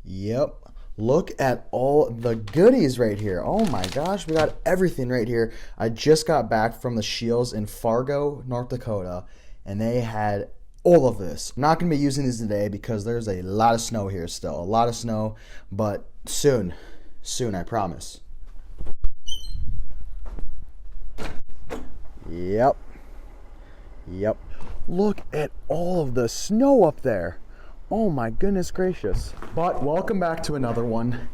Yep. Look at all the goodies right here. Oh my gosh, we got everything right here. I just got back from the Shields in Fargo, North Dakota, and they had all of this. I'm not going to be using these today because there's a lot of snow here still. A lot of snow, but soon, I promise. Yep. Look at all of the snow up there. Oh my goodness gracious. But welcome back to another one.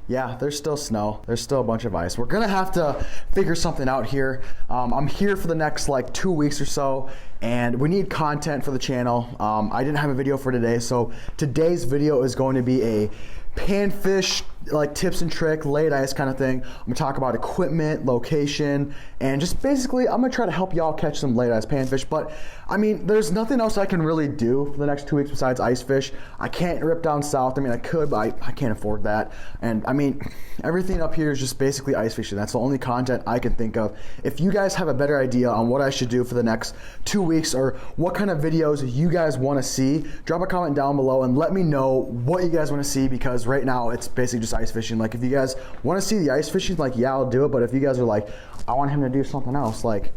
Yeah, there's still snow. There's still a bunch of ice. We're gonna have to figure something out here. I'm here for the next like 2 weeks or so, and we need content for the channel. I didn't have a video for today, so today's video is going to be a panfish like tips and trick, laid ice kind of thing. I'm gonna talk about equipment, location, and just basically I'm gonna try to help y'all catch some laid ice panfish. But I mean, there's nothing else I can really do for the next 2 weeks besides ice fish. I can't rip down south. I mean, I could, but I can't afford that. And I mean, everything up here is just basically ice fishing. That's the only content I can think of. If you guys have a better idea on what I should do for the next 2 weeks or what kind of videos you guys want to see, drop a comment down below and let me know what you guys want to see, because right now it's basically just ice fishing. Like if you guys want to see the ice fishing, like yeah, I'll do it. But if you guys are like, I want him to do something else, like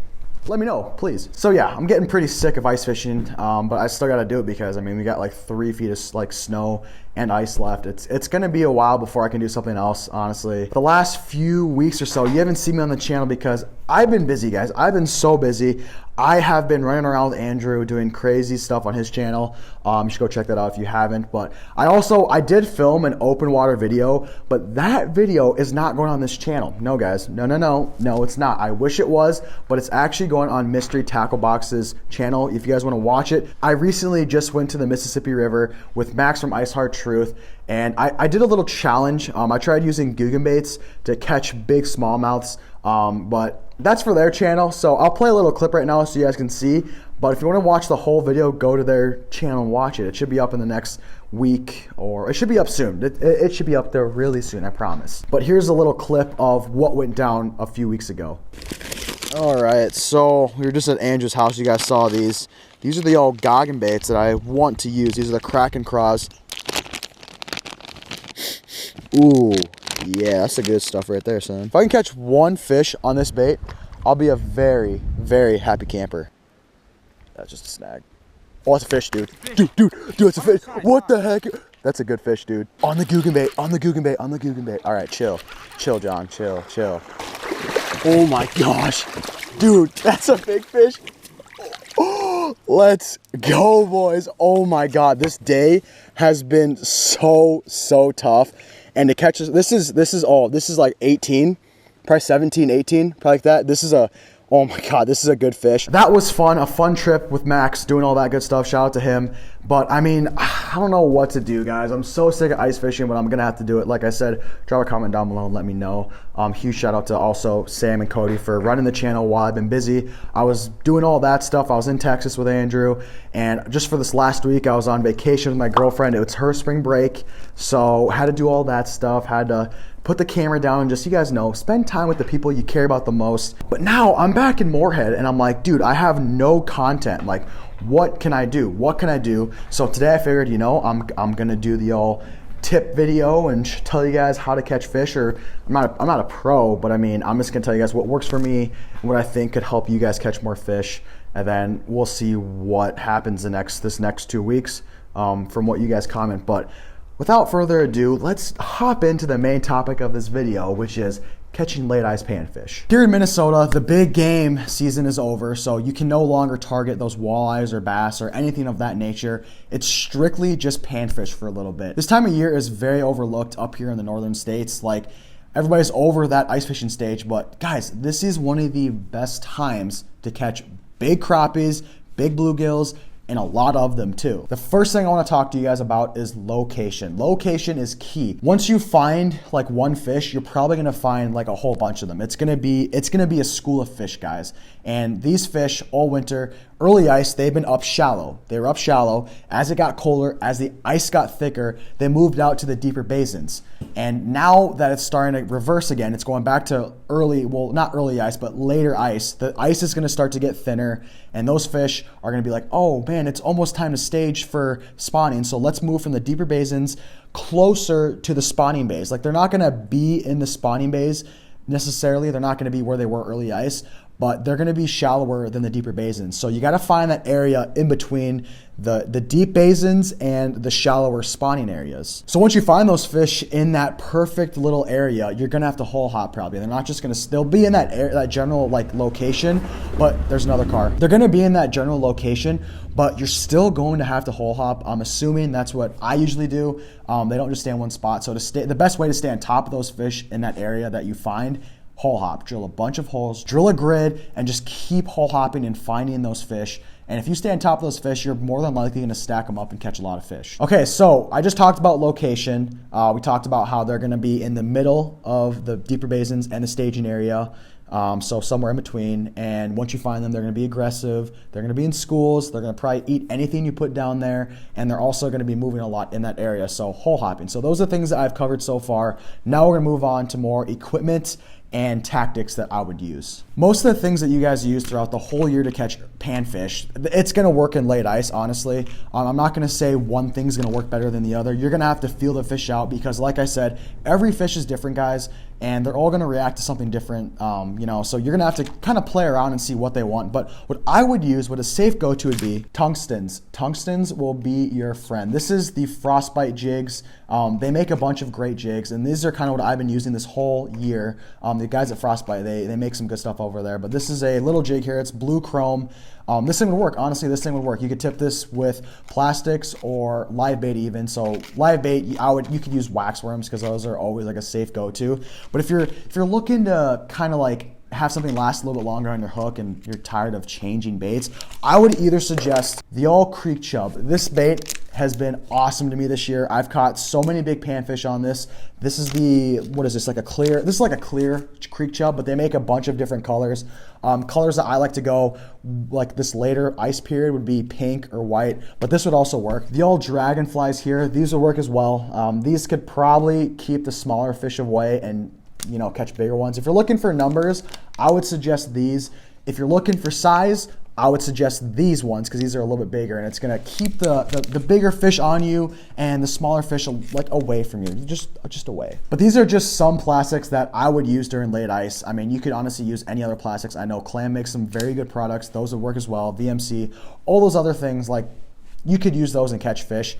let me know, please. So yeah, I'm getting pretty sick of ice fishing, but I still got to do it because I mean we got like 3 feet of like snow and ice left. It's gonna be a while before I can do something else, honestly. The last few weeks or so, you haven't seen me on the channel because I've been busy, guys. I've been so busy. I have been running around with Andrew doing crazy stuff on his channel. You should go check that out if you haven't. But I did film an open water video, but that video is not going on this channel. No, guys. No, it's not. I wish it was, but it's actually going on Mystery Tackle Box's channel if you guys want to watch it. I recently just went to the Mississippi River with Max from Ice Hard Truth, and I did a little challenge. I tried using Guggen baits to catch big smallmouths, but that's for their channel, so I'll play a little clip right now so you guys can see. But if you want to watch the whole video, go to their channel and watch it. It should be up in the next week, or it should be up soon. It should be up there really soon, I promise. But here's a little clip of what went down a few weeks ago. All right, so we were just at Andrew's house. You guys saw these. These are the old Guggen baits that I want to use. These are the Kraken Craws. Ooh. Yeah, that's the good stuff right there, son. If I can catch one fish on this bait, I'll be a very, very happy camper. That's just a snag. Oh, it's a fish, dude. Dude, it's a fish. What the heck? That's a good fish, dude. On the Guggen bait, on the Guggen bait. All right, chill, John, chill. Oh my gosh. Dude, that's a big fish. Let's go, boys. Oh my God, this day has been so tough. And to catch this is like 18, probably 17, 18, probably like that. Oh my God, this is a good fish. That was fun, a fun trip with Max, doing all that good stuff. Shout out to him. But I mean, I don't know what to do, guys. I'm so sick of ice fishing, but I'm gonna have to do it. Like I said, drop a comment down below and let me know. Huge shout out to also Sam and Cody for running the channel while I've been busy. I was doing all that stuff. I was in Texas with Andrew, and just for this last week, I was on vacation with my girlfriend. It was her spring break, so had to do all that stuff. Had to put the camera down and just, you guys know, spend time with the people you care about the most. But now I'm back in Moorhead and I'm like, dude, I have no content. Like, what can I do? So today I figured, you know, I'm gonna do the old tip video and tell you guys how to catch fish. Or I'm not a pro, but I mean, I'm just gonna tell you guys what works for me and what I think could help you guys catch more fish. And then we'll see what happens this next 2 weeks from what you guys comment. But without further ado, let's hop into the main topic of this video, which is catching late ice panfish. Here in Minnesota, the big game season is over, so you can no longer target those walleyes or bass or anything of that nature. It's strictly just panfish for a little bit. This time of year is very overlooked up here in the northern states. Like, everybody's over that ice fishing stage, but guys, this is one of the best times to catch big crappies, big bluegills, and a lot of them too. The first thing I want to talk to you guys about is location. Location is key. Once you find like one fish, you're probably gonna find like a whole bunch of them. It's gonna be a school of fish, guys. And these fish all winter Early ice, they've been up shallow. They were up shallow. As it got colder, as the ice got thicker, they moved out to the deeper basins. And now that it's starting to reverse again, it's going back to early, well, not early ice, but later ice. The ice is going to start to get thinner, and those fish are going to be like, oh man, it's almost time to stage for spawning. So let's move from the deeper basins closer to the spawning bays. Like, they're not going to be in the spawning bays necessarily. They're not going to be where they were early ice, but they're going to be shallower than the deeper basins. So you got to find that area in between the deep basins and the shallower spawning areas. So once you find those fish in that perfect little area, you're going to have to hole hop probably. They're not just going to, they'll be in that general like location, but there's another car. They're going to be in that general location, but you're still going to have to hole hop. I'm assuming that's what I usually do. They don't just stay in one spot. So the best way to stay on top of those fish in that area that you find, hole hop, drill a bunch of holes, drill a grid, and just keep hole hopping and finding those fish. And if you stay on top of those fish, you're more than likely gonna stack them up and catch a lot of fish. Okay, so I just talked about location. We talked about how they're gonna be in the middle of the deeper basins and the staging area. So somewhere in between. And once you find them, they're gonna be aggressive. They're gonna be in schools. They're gonna probably eat anything you put down there. And they're also gonna be moving a lot in that area. So hole hopping. So those are things that I've covered so far. Now we're gonna move on to more equipment and tactics that I would use. Most of the things that you guys use throughout the whole year to catch panfish, it's gonna work in late ice, honestly. I'm not gonna say one thing's gonna work better than the other. You're gonna have to feel the fish out because like I said, every fish is different, guys, and they're all gonna react to something different, so you're gonna have to kind of play around and see what they want. But what I would use, what a safe go-to would be tungstens. Tungstens will be your friend. This is the Frostbite Jigs. They make a bunch of great jigs, and these are kind of what I've been using this whole year. The guys at Frostbite, they make some good stuff over there. But this is a little jig here. It's blue chrome. This thing would work. Honestly, this thing would work. You could tip this with plastics or live bait even. So live bait, you could use wax worms because those are always like a safe go-to. But if you're looking to kind of like have something last a little bit longer on your hook and you're tired of changing baits, I would either suggest the all creek chub. This bait has been awesome to me this year. I've caught so many big panfish on this. This is this is like a clear creek chub, but they make a bunch of different colors. Colors that I like to go, like this later ice period, would be pink or white, but this would also work. The old dragonflies here, these will work as well. These could probably keep the smaller fish away and catch bigger ones. If you're looking for numbers, I would suggest these. If you're looking for size, I would suggest these ones because these are a little bit bigger and it's gonna keep the bigger fish on you and the smaller fish like away from you, just away. But these are just some plastics that I would use during late ice. I mean, you could honestly use any other plastics. I know Clam makes some very good products. Those would work as well. VMC, all those other things, like you could use those and catch fish.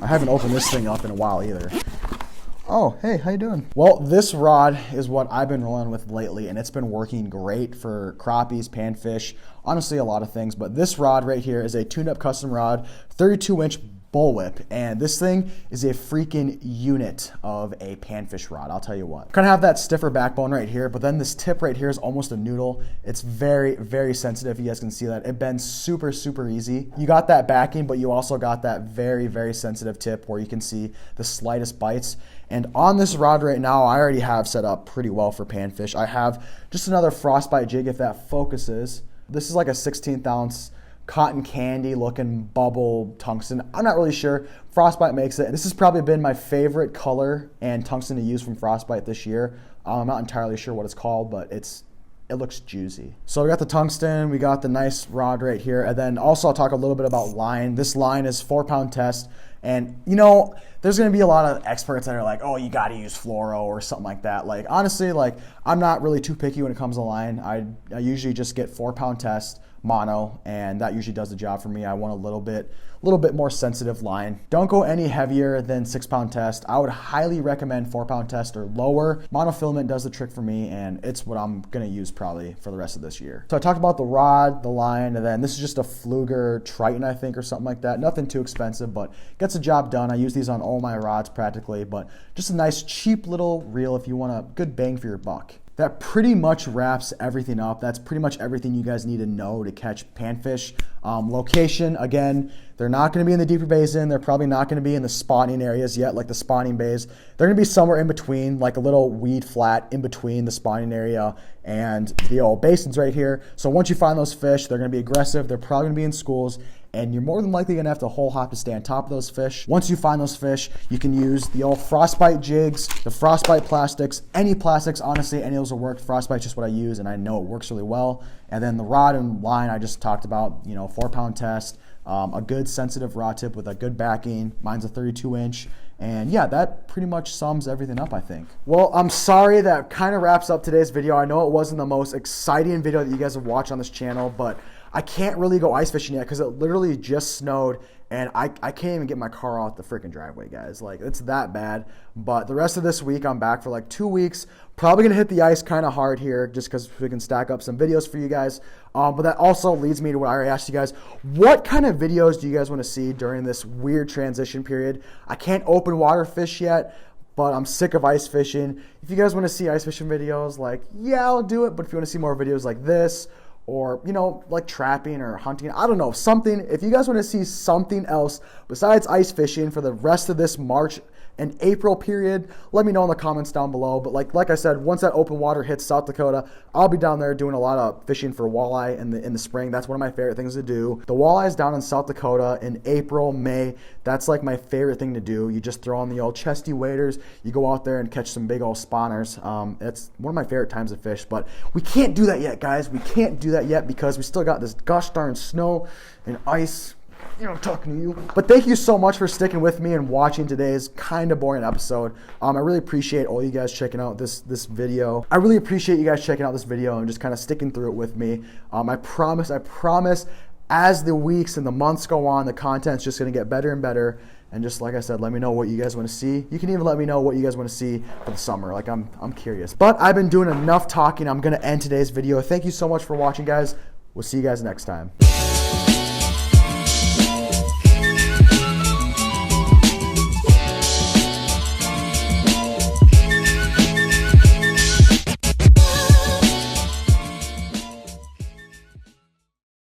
I haven't opened this thing up in a while either. Oh, hey, how you doing? Well, this rod is what I've been rolling with lately, and it's been working great for crappies, panfish, honestly a lot of things. But this rod right here is a tuned-up custom rod, 32-inch bullwhip, and this thing is a freaking unit of a panfish rod, I'll tell you what. Kind of have that stiffer backbone right here, but then this tip right here is almost a noodle. It's very, very sensitive. You guys can see that. It bends super, super easy. You got that backing, but you also got that very, very sensitive tip where you can see the slightest bites. And on this rod right now, I already have set up pretty well for panfish. I have just another Frostbite jig if that focuses. This is like a 16th ounce cotton candy looking bubble tungsten. I'm not really sure. Frostbite makes it. This has probably been my favorite color and tungsten to use from Frostbite this year. I'm not entirely sure what it's called, but it looks juicy. So we got the tungsten, we got the nice rod right here, and then also I'll talk a little bit about line. This line is 4-pound test, and there's gonna be a lot of experts that are like, oh, you gotta use fluoro or something like that. Like honestly, I'm not really too picky when it comes to line. I usually just get 4-pound test, mono, and that usually does the job for me. I want a little bit more sensitive line. Don't go any heavier than 6-pound test. I would highly recommend 4-pound test or lower. Monofilament does the trick for me, and it's what I'm gonna use probably for the rest of this year. So I talked about the rod, the line, and then this is just a Fluger Triton, I think, or something like that. Nothing too expensive, but gets the job done. I use these on all my rods practically, but just a nice cheap little reel if you want a good bang for your buck. that pretty much wraps everything up. That's pretty much everything you guys need to know to catch panfish. Location, again, they're not going to be in the deeper basin. They're probably not going to be in the spawning areas yet, like the spawning bays. They're going to be somewhere in between, like a little weed flat in between the spawning area and the old basins right here. So once you find those fish, they're going to be aggressive. They're probably going to be in schools, and you're more than likely going to have to hole hop to stay on top of those fish. Once you find those fish, you can use the old Frostbite jigs, the Frostbite plastics, any plastics, honestly, any of those will work. Frostbite's just what I use, and I know it works really well. And then the rod and line I just talked about, 4-pound test, a good sensitive rod tip with a good backing. Mine's a 32-inch. And yeah, that pretty much sums everything up, I think. Well, I'm sorry that kind of wraps up today's video. I know it wasn't the most exciting video that you guys have watched on this channel, but I can't really go ice fishing yet because it literally just snowed, and I can't even get my car out the freaking driveway, guys. Like, it's that bad. But the rest of this week, I'm back for like 2 weeks. Probably going to hit the ice kind of hard here just because we can stack up some videos for you guys. But that also leads me to what I already asked you guys. What kind of videos do you guys want to see during this weird transition period? I can't open water fish yet, but I'm sick of ice fishing. If you guys want to see ice fishing videos, like, yeah, I'll do it. But if you want to see more videos like this, or, like trapping or hunting, I don't know, something. If you guys want to see something else besides ice fishing for the rest of this March and April period, let me know in the comments down below. But like I said, once that open water hits South Dakota, I'll be down there doing a lot of fishing for walleye in the spring. That's one of my favorite things to do. The walleyes down in South Dakota in April, May, that's like my favorite thing to do. You just throw on the old chesty waders, you go out there and catch some big old spawners. It's one of my favorite times to fish, but we can't do that yet, guys. We can't do that yet because we still got this gosh darn snow and ice. I'm talking to you. But thank you so much for sticking with me and watching today's kind of boring episode. I really appreciate all you guys checking out this video. I really appreciate you guys checking out this video and just kind of sticking through it with me. I promise, as the weeks and the months go on, the content's just going to get better and better. And just like I said, let me know what you guys want to see. You can even let me know what you guys want to see for the summer. Like, I'm curious. But I've been doing enough talking. I'm going to end today's video. Thank you so much for watching, guys. We'll see you guys next time.